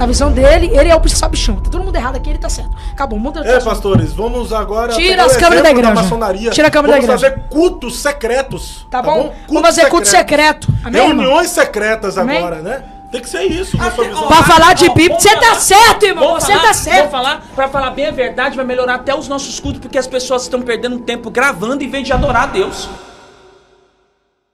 Na visão dele, ele é o principal bichão. Tá todo mundo errado aqui, ele tá certo. Acabou, muda. Pastores, vamos agora... Tira as câmeras da igreja. Tira a câmera da igreja. Vamos fazer cultos secretos. Tá bom? Vamos fazer culto secreto. Amém, reuniões secretas Amém? agora, né? Tem que ser isso, na sua visão. Pra falar de Bíblia, você tá certo, irmão. Você tá certo. Pra falar bem a verdade, vai melhorar até os nossos cultos, porque as pessoas estão perdendo tempo gravando em vez de adorar a Deus.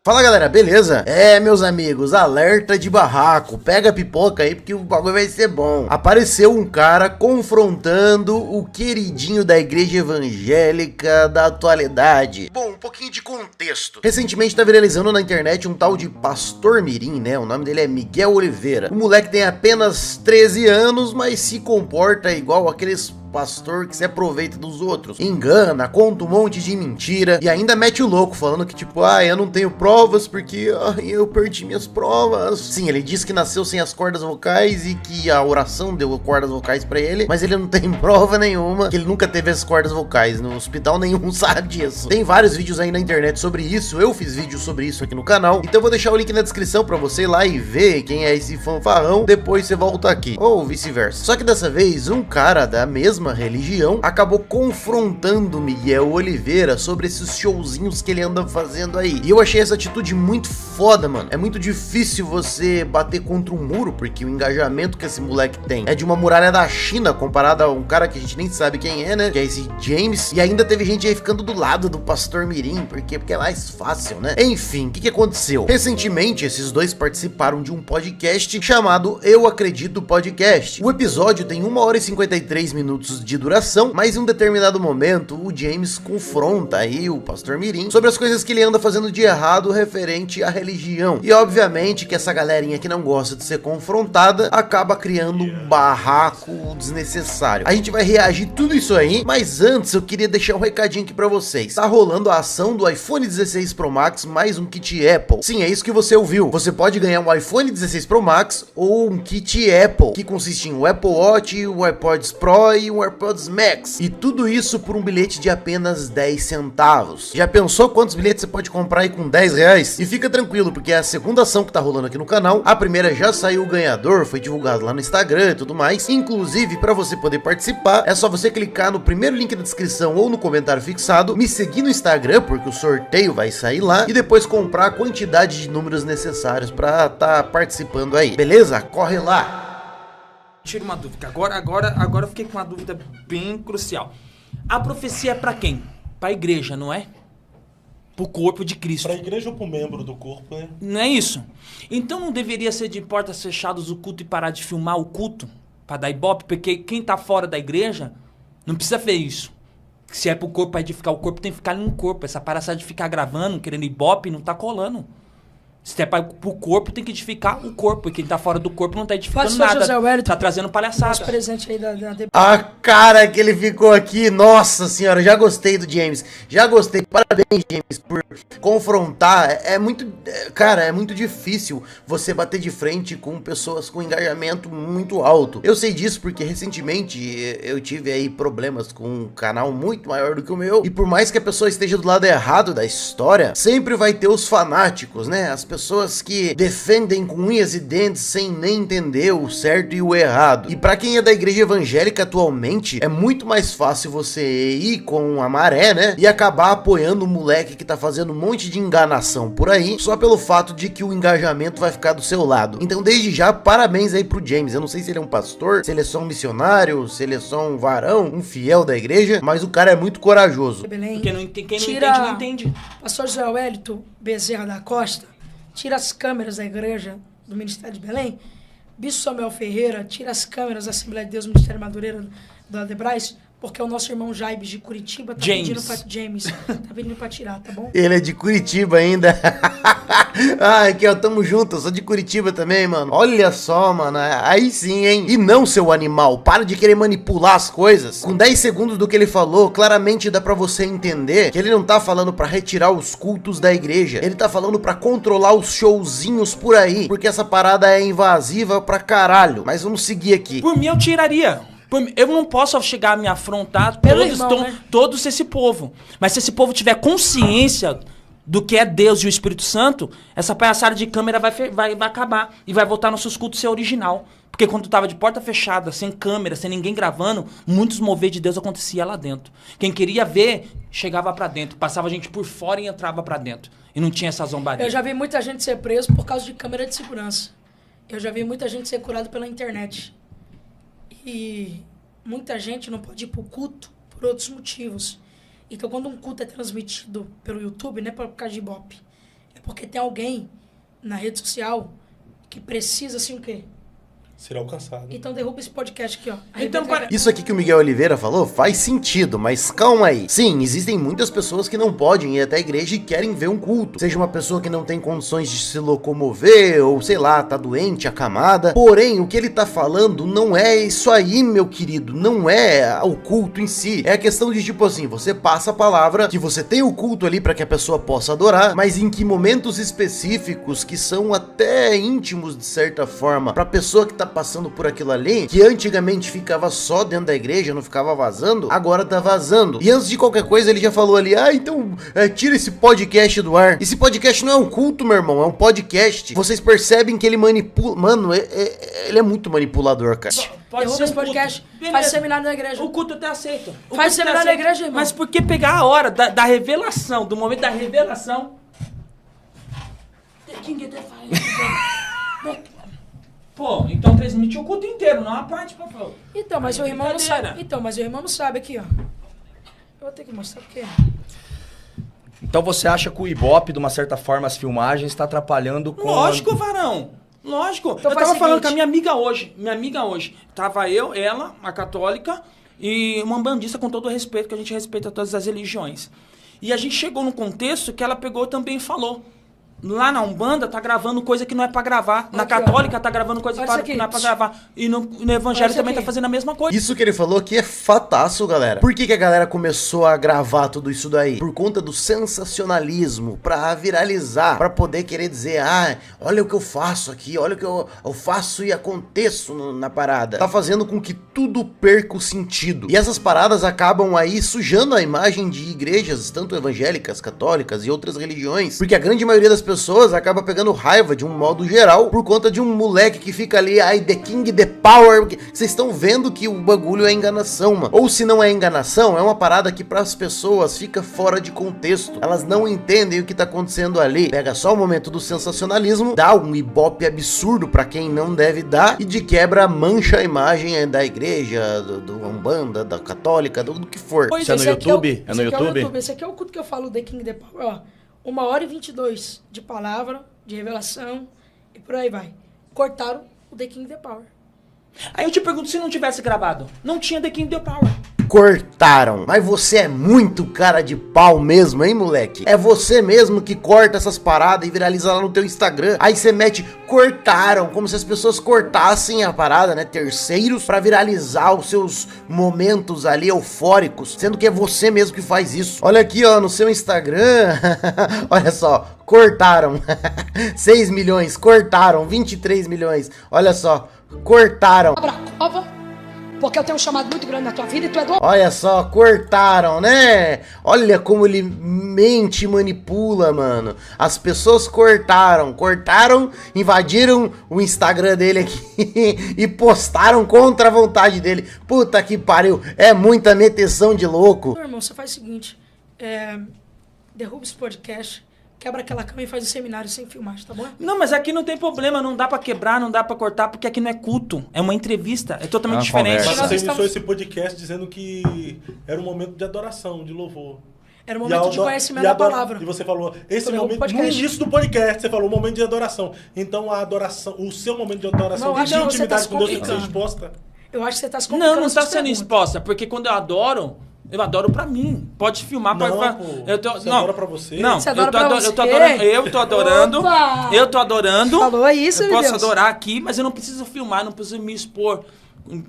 Fala galera, beleza? Meus amigos, alerta de barraco, pega a pipoca aí porque o bagulho vai ser bom. Apareceu um cara confrontando o queridinho da igreja evangélica da atualidade. Bom, um pouquinho de contexto. Recentemente tá viralizando na internet um tal de Pastor Mirim, né? O nome dele é Miguel Oliveira. O moleque tem apenas 13 anos, mas se comporta igual aqueles pastor que se aproveita dos outros, engana, conta um monte de mentira e ainda mete o louco falando que tipo, eu não tenho provas porque eu perdi minhas provas. Sim, ele diz que nasceu sem as cordas vocais e que a oração deu cordas vocais pra ele, mas ele não tem prova nenhuma que ele nunca teve as cordas vocais, no hospital nenhum sabe disso. Tem vários vídeos aí na internet sobre isso, eu fiz vídeo sobre isso aqui no canal, então eu vou deixar o link na descrição pra você ir lá e ver quem é esse fanfarrão, depois você volta aqui, ou vice-versa. Só que dessa vez, um cara da mesma religião acabou confrontando Miguel Oliveira sobre esses showzinhos que ele anda fazendo aí. E eu achei essa atitude muito foda, mano. É muito difícil você bater contra um muro, porque o engajamento que esse moleque tem é de uma muralha da China, comparado a um cara que a gente nem sabe quem é, né? Que é esse James. E ainda teve gente aí ficando do lado do Pastor Mirim, porque é mais fácil, né? Enfim, o que aconteceu? Recentemente, esses dois participaram de um podcast chamado Eu Acredito Podcast. O episódio tem 1 hora e 53 minutos de duração, mas em um determinado momento o James confronta aí o Pastor Mirim sobre as coisas que ele anda fazendo de errado referente à religião. E obviamente que essa galerinha que não gosta de ser confrontada acaba criando um barraco desnecessário. A gente vai reagir tudo isso aí, mas antes eu queria deixar um recadinho aqui pra vocês. Tá rolando a ação do iPhone 16 Pro Max mais um kit Apple. Sim, é isso que você ouviu. Você pode ganhar um iPhone 16 Pro Max ou um kit Apple, que consiste em um Apple Watch, um AirPods Pro e um AirPods Max. E tudo isso por um bilhete de apenas 10 centavos. Já pensou quantos bilhetes você pode comprar aí com 10 reais? E fica tranquilo, porque é a segunda ação que tá rolando aqui no canal. A primeira já saiu o ganhador, foi divulgado lá no Instagram e tudo mais. Inclusive, para você poder participar, é só você clicar no primeiro link da descrição ou no comentário fixado, me seguir no Instagram, porque o sorteio vai sair lá, e depois comprar a quantidade de números necessários para tá participando aí. Beleza? Corre lá! Tira uma dúvida. Agora eu fiquei com uma dúvida bem crucial. A profecia é pra quem? Pra igreja, não é? Pro corpo de Cristo. Pra igreja ou pro membro do corpo, né? Não é isso? Então não deveria ser de portas fechadas o culto e parar de filmar o culto? Pra dar ibope? Porque quem tá fora da igreja não precisa ver isso. Se é pro corpo, pra edificar o corpo, tem que ficar ali no corpo. Essa palhaçada de ficar gravando, querendo ibope, não tá colando. Se é pro corpo, tem que edificar o corpo. E quem tá fora do corpo não tá edificando nada. José Wellington, tá trazendo palhaçada. Nosso presente aí da A cara que ele ficou aqui, nossa senhora, já gostei do James. Já gostei. Parabéns, James, por confrontar. Cara, é muito difícil você bater de frente com pessoas com engajamento muito alto. Eu sei disso porque recentemente eu tive aí problemas com um canal muito maior do que o meu. E por mais que a pessoa esteja do lado errado da história, sempre vai ter os fanáticos, né? As pessoas que defendem com unhas e dentes sem nem entender o certo e o errado. E pra quem é da igreja evangélica atualmente, é muito mais fácil você ir com a maré, né? E acabar apoiando o moleque que tá fazendo um monte de enganação por aí, só pelo fato de que o engajamento vai ficar do seu lado. Então desde já, parabéns aí pro James. Eu não sei se ele é um pastor, se ele é só um missionário, se ele é só um varão, um fiel da igreja, mas o cara é muito corajoso. Porque quem não entende, não entende. Pastor José Wellington Bezerra da Costa, tira as câmeras da igreja do Ministério de Belém. Bispo Samuel Ferreira, tira as câmeras da Assembleia de Deus do Ministério Madureira da Debrais, porque o nosso irmão Jaibes de Curitiba tá pedindo pra tirar, tá bom? Ele é de Curitiba ainda. Ah, aqui ó, tamo junto, eu sou de Curitiba também, mano. Olha só, mano, aí sim, hein? E não, seu animal, para de querer manipular as coisas. Com 10 segundos do que ele falou, claramente dá pra você entender que ele não tá falando pra retirar os cultos da igreja. Ele tá falando pra controlar os showzinhos por aí, porque essa parada é invasiva pra caralho. Mas vamos seguir aqui. Por mim eu tiraria. Eu não posso chegar a me afrontar todos esse povo. Mas se esse povo tiver consciência do que é Deus e o Espírito Santo, essa palhaçada de câmera vai acabar. E vai voltar nossos cultos ser original. Porque quando tu tava de porta fechada, sem câmera, sem ninguém gravando, muitos mover de Deus acontecia lá dentro. Quem queria ver, chegava pra dentro. Passava a gente por fora e entrava pra dentro. E não tinha essa zombaria. Eu já vi muita gente ser preso por causa de câmera de segurança. Eu já vi muita gente ser curado pela internet. E muita gente não pode ir pro culto por outros motivos. Então, quando um culto é transmitido pelo YouTube, não é por causa de Ibope. É porque tem alguém na rede social que precisa, assim, o quê? Ser alcançado. Então derruba esse podcast aqui, ó. Então, Isso aqui que o Miguel Oliveira falou faz sentido, mas calma aí. Sim, existem muitas pessoas que não podem ir até a igreja e querem ver um culto. Seja uma pessoa que não tem condições de se locomover, ou sei lá, tá doente, acamada. Porém, o que ele tá falando não é isso aí, meu querido. Não é o culto em si. É a questão de tipo assim, você passa a palavra que você tem o culto ali para que a pessoa possa adorar, mas em que momentos específicos que são até íntimos de certa forma, pra pessoa que tá passando por aquilo ali, que antigamente ficava só dentro da igreja, não ficava vazando, agora tá vazando. E antes de qualquer coisa, ele já falou ali, então tira esse podcast do ar. Esse podcast não é um culto, meu irmão, é um podcast. Vocês percebem que ele manipula... Mano, ele é muito manipulador, cara. Pode ser um podcast, culto. faz seminário na igreja. O culto até aceita. Faz seminário na igreja, irmão. Mas por que pegar a hora da revelação, do momento da revelação? Pô, então transmitiu o culto inteiro, não a parte, por favor. Então, mas o irmão não sabe. Brincadeira. Então, mas o irmão não sabe aqui, ó. Eu vou ter que mostrar porque... Então você acha que o Ibope, de uma certa forma, as filmagens, está atrapalhando com... Lógico, varão. Lógico. Então eu faz tava o falando seguinte. com a minha amiga hoje. Tava eu, ela, a católica, e uma umbandista, com todo o respeito, que a gente respeita todas as religiões. E a gente chegou num contexto que ela pegou também e falou. Lá na Umbanda tá gravando coisa que não é pra gravar. Na Aqui, ó. Católica tá gravando coisa Olha que isso aqui. não é pra gravar. E no Evangelho isso também aqui. tá fazendo a mesma coisa. Isso que ele falou aqui é fataço, galera. Por que a galera começou a gravar tudo isso daí? Por conta do sensacionalismo, pra viralizar, pra poder querer dizer, olha o que eu faço aqui, olha o que eu faço e aconteço na parada. Tá fazendo com que tudo perca o sentido. E essas paradas acabam aí sujando a imagem de igrejas, tanto evangélicas, católicas e outras religiões, porque a grande maioria das pessoas acaba pegando raiva de um modo geral por conta de um moleque que fica ali, the king, the power. Vocês estão vendo que o bagulho é enganação, mano. Ou se não é enganação, é uma parada que pras pessoas fica fora de contexto. Elas não entendem o que tá acontecendo ali. Pega só o momento do sensacionalismo, dá um ibope absurdo pra quem não deve dar e de quebra mancha a imagem da igreja, do Umbanda, da católica, do que for. Pois Isso é no Esse aqui YouTube? É no esse aqui YouTube? Esse aqui é o culto que eu falo, The King, The Power, ó. 1h22 de palavra, de revelação e por aí vai. Cortaram o The King, The Power. Aí eu te pergunto, se não tivesse gravado, não tinha The King The Power. Cortaram. Mas você é muito cara de pau mesmo, hein, moleque? É você mesmo que corta essas paradas e viraliza lá no teu Instagram. Aí você mete cortaram, como se as pessoas cortassem a parada, né? Terceiros pra viralizar os seus momentos ali eufóricos, sendo que é você mesmo que faz isso. Olha aqui, ó, no seu Instagram. Olha só, cortaram. 6 milhões, cortaram. 23 milhões. Olha só, cortaram. Abra a cova, porque eu tenho um chamado muito grande na tua vida e tu é do... Olha só, cortaram, né? Olha como ele mente e manipula, mano. As pessoas cortaram, invadiram o Instagram dele aqui e postaram contra a vontade dele. Puta que pariu, é muita meteção de louco. Meu irmão, você faz o seguinte, derruba esse podcast, quebra aquela cama e faz um seminário sem filmagem, tá bom? Não, mas aqui não tem problema, não dá pra quebrar, não dá pra cortar, porque aqui não é culto, é uma entrevista, é totalmente É uma diferente. conversa. Mas você Nós iniciou estamos- esse podcast dizendo que era um momento de adoração, de louvor. Era um E a momento de ado- conhecimento e da adora- palavra. E você falou, esse Sobre o momento, no podcast. início do podcast, você falou, momento de adoração. Então a adoração, o seu momento de adoração, Não, de então você tá intimidade se com Deus tem que ser complicando. exposta. Eu acho que você tá se complicando. Não, não tá essas sendo perguntas. exposta, porque quando eu adoro pra mim. Pode filmar, Não, pode... pô, eu tô, você não, adora pra você? Não, Você adora eu tô, pra eu tô você? adorando, Opa! eu tô adorando. Falou isso, eu meu posso Deus. adorar aqui, mas eu não preciso filmar, não preciso me expor.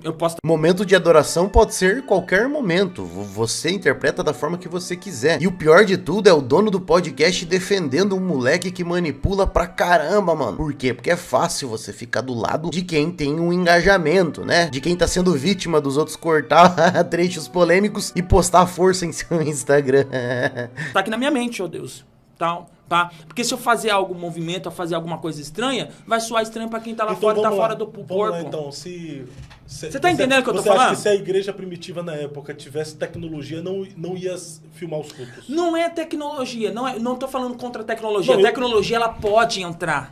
Eu posso... Momento de adoração pode ser qualquer momento. Você interpreta da forma que você quiser. E o pior de tudo é o dono do podcast defendendo um moleque que manipula pra caramba, mano. Por quê? Porque é fácil você ficar do lado de quem tem um engajamento, né? De quem tá sendo vítima dos outros cortar trechos polêmicos e postar força em seu Instagram. Tá aqui na minha mente, oh Deus. tal, pá. Porque se eu fazer algum movimento, ou fazer alguma coisa estranha, vai soar estranho pra quem tá lá fora, tá fora do corpo. Vamos lá, então, você tá entendendo o que eu tô Você falando? acha que se a igreja primitiva na época tivesse tecnologia, não ia filmar os cultos? Não é tecnologia, não tô falando contra a tecnologia. Não, a tecnologia, ela pode entrar.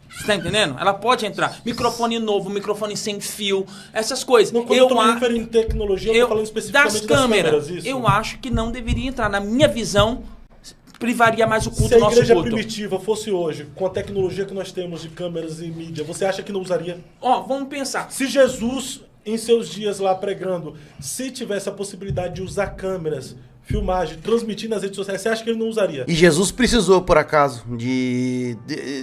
Você tá entendendo? Ela pode entrar. Microfone novo, microfone sem fio, essas coisas. Não, quando eu tô me referindo em tecnologia, eu tô falando especificamente das câmeras. isso. Eu acho que não deveria entrar. Na minha visão, privaria mais o culto Se a nosso igreja culto. primitiva fosse hoje, com a tecnologia que nós temos de câmeras e mídia, você acha que não usaria? Ó, vamos pensar. Se Jesus, em seus dias lá pregando, se tivesse a possibilidade de usar câmeras, filmagem, transmitir nas redes sociais, você acha que ele não usaria? E Jesus precisou, por acaso,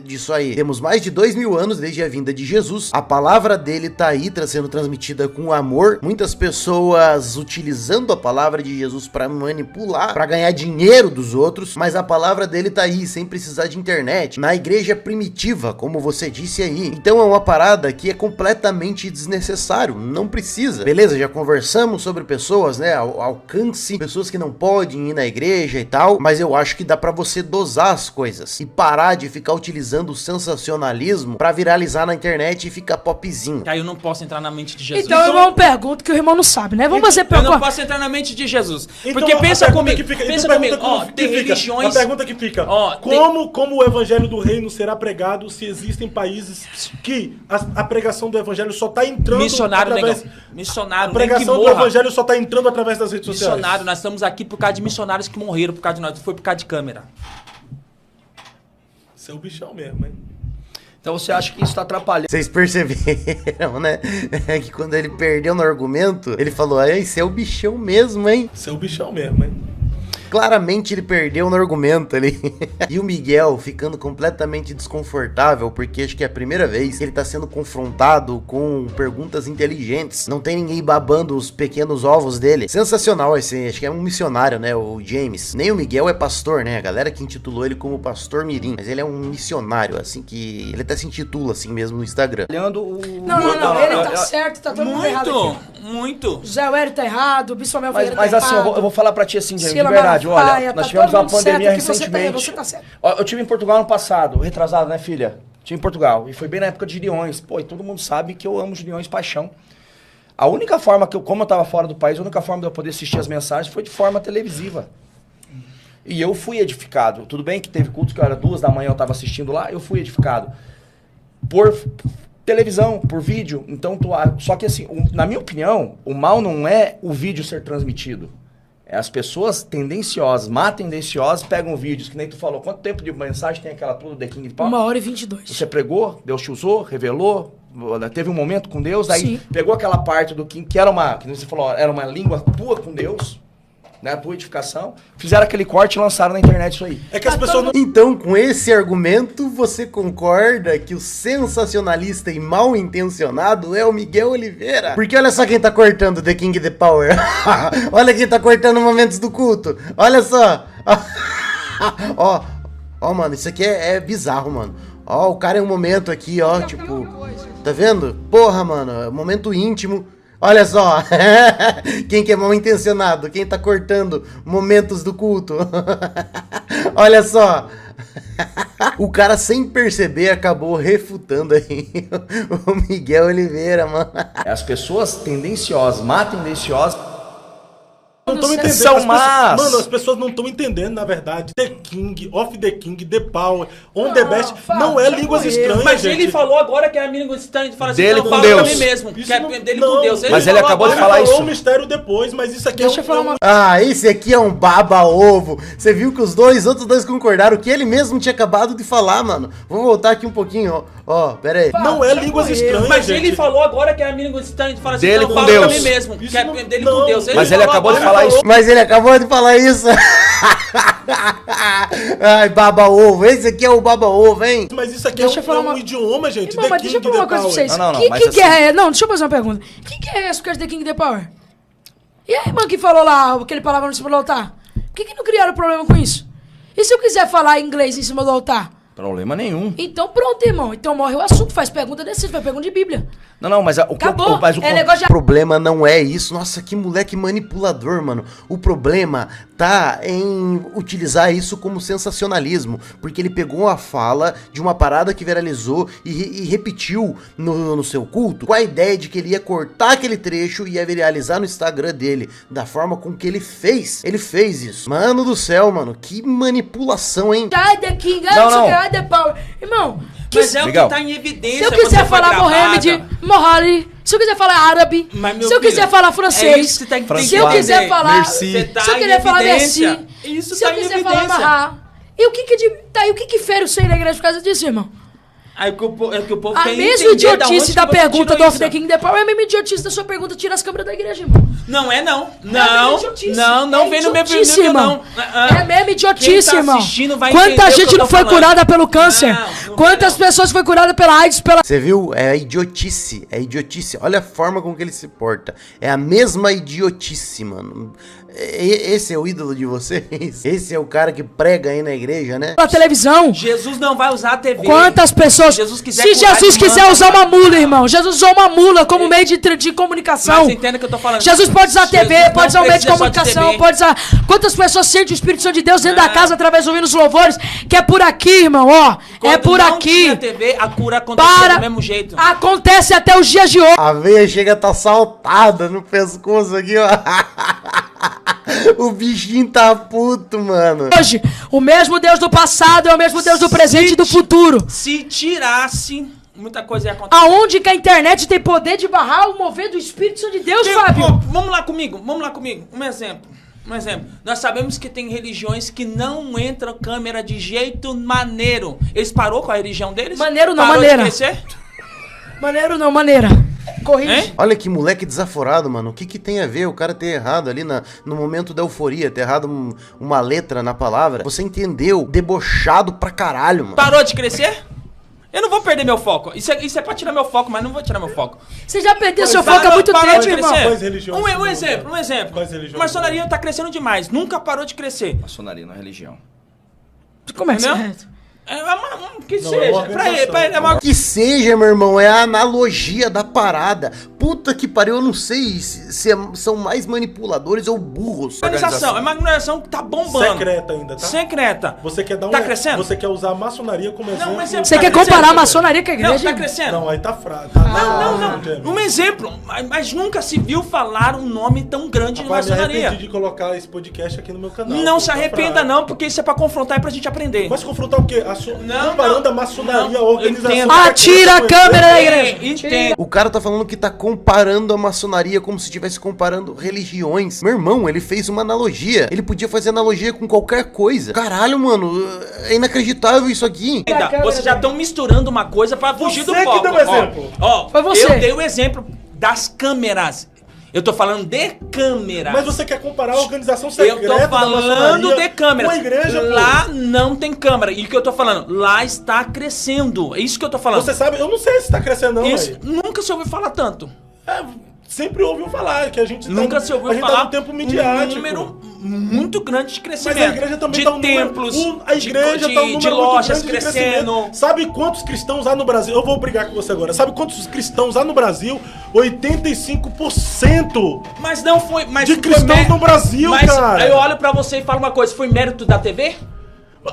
disso aí. Temos mais de 2000 anos desde a vinda de Jesus. A palavra dele tá aí, sendo transmitida com amor. Muitas pessoas utilizando a palavra de Jesus para manipular, para ganhar dinheiro dos outros. Mas a palavra dele tá aí, sem precisar de internet. Na igreja primitiva, como você disse aí. Então é uma parada que é completamente desnecessário. Não precisa. Beleza, já conversamos sobre pessoas, né? Alcance, pessoas que não podem ir na igreja e tal, mas eu acho que dá pra você dosar as coisas e parar de ficar utilizando o sensacionalismo pra viralizar na internet e ficar popzinho. Aí eu não posso entrar na mente de Jesus. Então é uma pergunta que o irmão não sabe, né? Vamos fazer Eu não posso entrar na mente de Jesus. Então, Porque pensa comigo, pensa comigo, ó, que tem fica, religiões... A pergunta que fica, Ó, como o evangelho do reino será pregado se existem países que a pregação do evangelho só tá entrando Missionário, através... negão. Missionário, A pregação do evangelho só tá entrando através das redes sociais. Missionário, nós estamos aqui por causa de missionários que morreram por causa de nós, foi por causa de câmera. Isso é o bichão mesmo, hein? Então você acha que isso tá atrapalhando? Vocês perceberam, né? Que quando ele perdeu no argumento, ele falou, esse é o bichão mesmo, hein? Isso é o bichão mesmo, hein? Claramente ele perdeu no argumento ali. E o Miguel ficando completamente desconfortável, porque acho que é a primeira vez que ele tá sendo confrontado com perguntas inteligentes. Não tem ninguém babando os pequenos ovos dele. Sensacional esse, acho que é um missionário, né? O James. Nem o Miguel é pastor, né? A galera que intitulou ele como Pastor Mirim. Mas ele é um missionário, assim que... Ele até se intitula assim mesmo no Instagram. Não, ele tá certo, tá todo mundo errado aqui. Muito. José Hélio tá errado, o Bispo Mel Ferreira Mas tá assim, errado. eu vou falar pra ti assim, James, de Sila verdade. Malafaia, Olha, nós tá tivemos todo uma mundo pandemia certo, que recentemente. você tá certo. Ó, eu tive em Portugal ano passado, retrasado, né, filha? Tive em Portugal. E foi bem na época de Gideões. Pô, e todo mundo sabe que eu amo Gideões paixão. A única forma que como eu tava fora do país, a única forma de eu poder assistir as mensagens foi de forma televisiva. E eu fui edificado. Tudo bem que teve cultos que era 2 da manhã, eu tava assistindo lá, eu fui edificado. Por televisão, por vídeo. Então, só que assim, na minha opinião, o mal não é o vídeo ser transmitido. É as pessoas tendenciosas, tendenciosas, pegam vídeos, que nem tu falou. Quanto tempo de mensagem tem aquela tua do The King Power? 1h22. Você pregou, Deus te usou, revelou, teve um momento com Deus, aí Sim. pegou aquela parte do King, que era que você falou, era uma língua tua com Deus, né, a tua edificação, fizeram aquele corte e lançaram na internet isso aí. É que as pessoas não... Então, com esse argumento, você concorda que o sensacionalista e mal intencionado é o Miguel Oliveira? Porque olha só quem tá cortando The King The Power. Olha quem tá cortando momentos do culto. Olha só. Ó, mano, isso aqui é bizarro, mano. Ó, o cara é um momento aqui, ó, tipo... Tá vendo? Porra, mano, é um momento íntimo. Olha só, quem que é mal intencionado, quem tá cortando momentos do culto. Olha só, o cara sem perceber acabou refutando aí o Miguel Oliveira, mano. As pessoas tendenciosas, tendenciosas, não estão entendendo. São más. Mano, as pessoas não estão entendendo, na verdade. The King, Off the King, The Power, On the Best, não é línguas estranhas, Mas gente. ele falou agora que é a língua estranha, de falar assim, Dele não, com fala Deus. pra mim mesmo, que é dele com Deus. Mas ele falou acabou de agora. falar Ele falou isso. o mistério depois, mas isso aqui Deixa eu falar uma... Esse aqui é um baba-ovo. Você viu que os outros dois concordaram que ele mesmo tinha acabado de falar, mano. Vamos voltar aqui um pouquinho, ó, pera aí. Não é línguas estranhas, Mas gente. ele falou agora que é a língua estranha, de falar assim, Dele não, com fala Deus. pra mim mesmo, que é dele com Deus. Mas ele falou acabou de agora. falar isso. Mas ele acabou de falar isso. Ai, baba-ovo. Esse aqui é o baba-ovo, hein? Mas isso aqui Deixa eu é falar um uma- idioma, gente. Irmão, The mas deixa eu King, falar uma The coisa pra Power. vocês. Não, Que mas assim- guerra é? Não, deixa eu fazer uma pergunta. Que guerra é essa por causa de The King The Power? E a irmã que falou lá, aquele palavra no cima do altar? Por que não criaram problema com isso? E se eu quiser falar inglês em cima do altar? Problema nenhum. Então pronto, irmão. Então morre o assunto, faz pergunta decente, faz pergunta de Bíblia. Não, mas o que Acabou. mas o É negócio de... O problema não é isso. Nossa, que moleque manipulador, mano. O problema tá em utilizar isso como sensacionalismo. Porque ele pegou a fala de uma parada que viralizou e repetiu no seu culto com a ideia de que ele ia cortar aquele trecho e ia viralizar no Instagram dele. Da forma com que ele fez. Ele fez isso. Mano do céu, mano. Que manipulação, hein? God the King, Não. God the Power. Irmão, Mas é o Legal. que tá em evidência. se eu quando quiser você foi falar gravada. Mohammed, se eu quiser falar árabe, Mas, meu se eu filho, quiser falar é francês, isso que tem que François. se eu quiser entender. falar, Merci. Você tá se eu em quiser falar evidência. merci, Isso se eu tá em quiser falar evidência. marra, e o que fere o seio da igreja por causa disso, irmão? Aí que o povo A quer mesma entender idiotice da da onde que você pergunta tirou do Off isso. the King the Power é a mesma idiotice da sua pergunta, tira as câmeras da igreja, irmão. Não é não. É a mesma Não, idiotice. não É vem no meu idiotice, nível, irmão. não. É a mesma idiotice, Quem tá irmão. assistindo vai entender Quanta o que gente eu não tô foi falando. curada pelo câncer? Não Quantas vai, não. pessoas foi curada pela AIDS, pela... Você viu? É idiotice. É idiotice. Olha a forma com que ele se porta. É a mesma idiotice, mano. Esse é o ídolo de vocês? Esse é o cara que prega aí na igreja, né? pela televisão. Jesus não vai usar a TV. Quantas pessoas... Se Jesus quiser Se curar Jesus de quiser mama, usar uma mula, irmão. Jesus usou uma mula como meio de comunicação. Mas entenda o que eu tô falando. Jesus pode usar a TV, Jesus pode usar o não meio de precisa só de comunicação, TV. pode usar... Quantas pessoas sentem o Espírito Santo de Deus dentro da Não. casa através ouvindo os louvores? Que é por aqui, irmão, ó. Quando É por não aqui. tinha TV, a cura acontecia Para... do mesmo jeito. Acontece até os dias de hoje. A veia chega a tá saltada no pescoço aqui, ó. O bichinho tá puto, mano. Hoje, o mesmo Deus do passado é o mesmo Deus do presente e do futuro. Se tirasse, muita coisa ia acontecer. Aonde que a internet tem poder de barrar o mover do Espírito Santo de Deus, Fábio? Ó, vamos lá comigo. Um exemplo. Nós sabemos que tem religiões que não entram câmera de jeito maneiro. Eles parou com a religião deles? Maneiro não, Parou maneira. de crescer? Maneiro não, maneira. Corrige. Hein? Olha que moleque desaforado, mano. O que que tem a ver o cara ter errado ali no momento da euforia, ter errado uma letra na palavra? Você entendeu? Debochado pra caralho, mano. Parou de crescer? Eu não vou perder meu foco. Isso é pra tirar meu foco, mas não vou tirar meu foco. Você já perdeu seu Parou- foco há muito parou tempo, de irmão. crescer? Quais religiões Um não, exemplo. Quais religiões A maçonaria tá crescendo demais. Nunca parou de crescer. Maçonaria na religião. Como é que Entendeu? você... Que Não, seja. é uma Pra ele é uma Que seja, meu irmão, é a analogia da parada. Puta que pariu, eu não sei se são mais manipuladores ou burros. organização. É uma organização que tá bombando. Secreta ainda, tá? Secreta. Você quer dar Tá crescendo? Você quer usar a maçonaria como exemplo? Não, mas é- Você Tá quer crescendo, comparar a velho. maçonaria com a igreja? Não, tá irmão? crescendo. Não, aí tá fraco. Não. Um exemplo. Mas nunca se viu falar um nome tão grande de Rapaz, me maçonaria. arrependi de colocar esse podcast aqui no meu canal. Não pô, se tá arrependa fraco. não, porque isso é pra confrontar e pra gente aprender. Mas confrontar o quê? Comparando a maçonaria, a não, organização... entendo. que tá Atira a crescendo, câmera da Entende, igreja. entende. O cara tá falando que tá comparando a maçonaria como se estivesse comparando religiões. Meu irmão, ele fez uma analogia. Ele podia fazer analogia com qualquer coisa. Caralho, mano, é inacreditável isso aqui. Vocês já estão misturando uma coisa pra fugir do Você que foco. deu o exemplo. Ó, Foi você. eu dei o exemplo das câmeras. Eu tô falando de câmeras. Mas você quer comparar a organização secreta Eu tô da falando maçonaria de câmeras. com a igreja, pô. Lá não tem câmera. E o que eu tô falando? Lá está crescendo. É isso que eu tô falando. Você sabe, eu não sei se tá crescendo não, Isso aí. nunca se ouviu falar tanto. Sempre ouviu falar que a gente Nunca se ouviu a gente falar tá no tempo midiático. um número muito grande de crescimento. Mas a igreja também de tá um número, templos, a igreja de, tá um de número lojas muito grande de crescendo. crescimento. Sabe quantos cristãos há no Brasil? Eu vou brigar com você agora. Sabe quantos cristãos há no Brasil? 85% Mas não foi. Mas de foi cristãos no Brasil, mas cara. eu olho pra você e falo uma coisa: foi mérito da TV?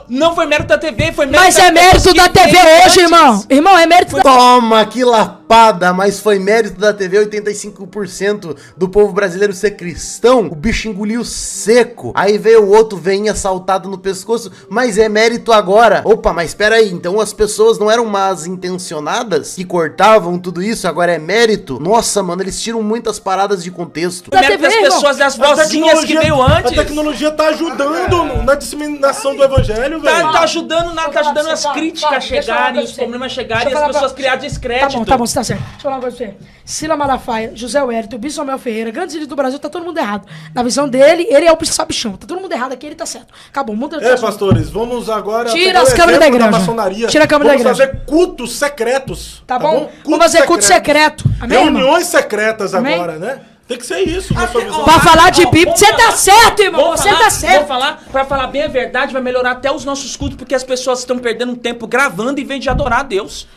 Não foi mérito da TV, foi mérito Mas das é mérito pessoas da que TV veio hoje, antes. irmão. Irmão, é mérito da... Toma, que lapada, mas foi mérito da TV, 85% do povo brasileiro ser cristão, o bicho engoliu seco, aí veio o outro veinha assaltado no pescoço, mas é mérito agora. Opa, mas espera aí, então as pessoas não eram más intencionadas que cortavam tudo isso, agora é mérito? Nossa, mano, eles tiram muitas paradas de contexto. Foi mérito das TV, irmão. pessoas, das A vozinhas que veio antes. A tecnologia tá ajudando na disseminação do evangelho, velho. Tá ajudando, tá ajudando as Calma, críticas calma, deixa eu falar chegarem, uma os coisa pra problemas você. chegarem, Deixa eu as falar pessoas pra- criarem descrédito. Tá bom, você tá certo. Deixa eu falar uma coisa pra você. Sila Malafaia, José Wellington, Bispo Samuel Ferreira, grandes líderes do Brasil, tá todo mundo errado. Na visão dele, ele é o principal bichão. Tá todo mundo errado aqui, ele tá certo. Acabou, muda de assunto. Pastores, vamos agora Tira pegar as o câmeras da exemplo igreja. maçonaria. Tira a câmera da Vamos igreja. fazer cultos secretos. Tá bom? Cultos Vamos fazer culto secreto. Amém, irmão? Reuniões secretas Amém? agora, né? Tem que ser isso, na sua visão. Pra falar de Ó, Bíblia, vamos você tá falar- certo, irmão. vamos Você falar- tá certo. Vou falar, pra falar bem a verdade, vai melhorar até os nossos cultos, porque as pessoas estão perdendo tempo gravando em vez de adorar a Deus.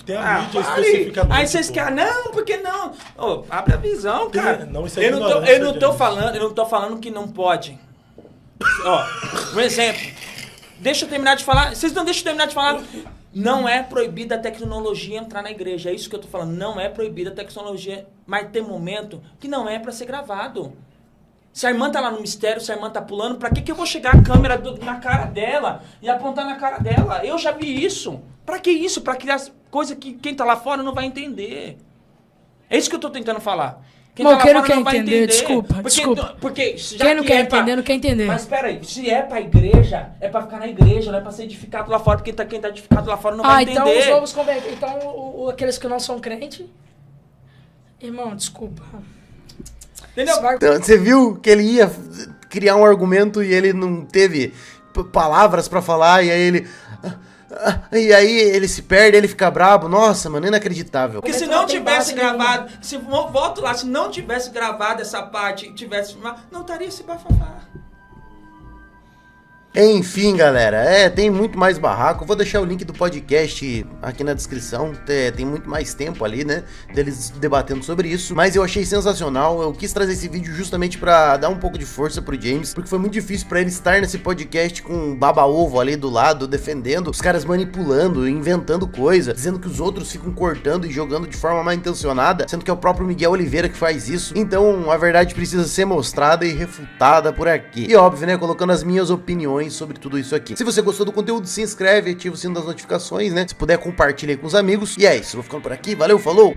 Tem a mídia especificamente. Aí vocês querem, não, porque não? Ô, abre a visão, cara. Não, isso é eu não tô falando que não pode. Ó, um exemplo. Deixa eu terminar de falar. Vocês não deixam eu terminar de falar. Não é proibida a tecnologia entrar na igreja. É isso que eu tô falando. Não é proibida a tecnologia. Mas tem momento que não é pra ser gravado. Se a irmã tá lá no mistério, se a irmã tá pulando, pra que eu vou chegar a câmera na cara dela e apontar na cara dela? Eu já vi isso. Pra que isso? Pra criar coisa que quem tá lá fora não vai entender. É isso que eu tô tentando falar. Quem tá lá fora não vai entender. Desculpa. Porque já quem não quer entender, não quer entender. Mas peraí, se é pra igreja, é pra ficar na igreja, não é pra ser edificado lá fora, porque quem tá edificado lá fora não vai entender. Então os novos convertidos. Então aqueles que não são crentes. Irmão, desculpa. Entendeu? Então, você viu que ele ia criar um argumento e ele não teve palavras pra falar, e aí ele... E aí ele se perde, ele fica brabo. Nossa, mano, inacreditável. Porque se não tivesse gravado, volto lá, se não tivesse gravado essa parte e tivesse filmado, não estaria esse bafafá. Enfim, galera, tem muito mais barraco. Eu vou deixar o link do podcast aqui na descrição. Tem muito mais tempo ali, né, deles debatendo sobre isso. Mas eu achei sensacional. Eu quis trazer esse vídeo justamente pra dar um pouco de força pro James, porque foi muito difícil pra ele estar nesse podcast com um baba-ovo ali do lado, defendendo, os caras manipulando, inventando coisa, dizendo que os outros ficam cortando e jogando de forma mal intencionada, sendo que é o próprio Miguel Oliveira que faz isso. Então a verdade precisa ser mostrada e refutada por aqui. E óbvio, né, colocando as minhas opiniões sobre tudo isso aqui. Se você gostou do conteúdo, se inscreve, ativa o sino das notificações, né? Se puder, compartilha aí com os amigos. E é isso, vou ficando por aqui. Valeu, falou!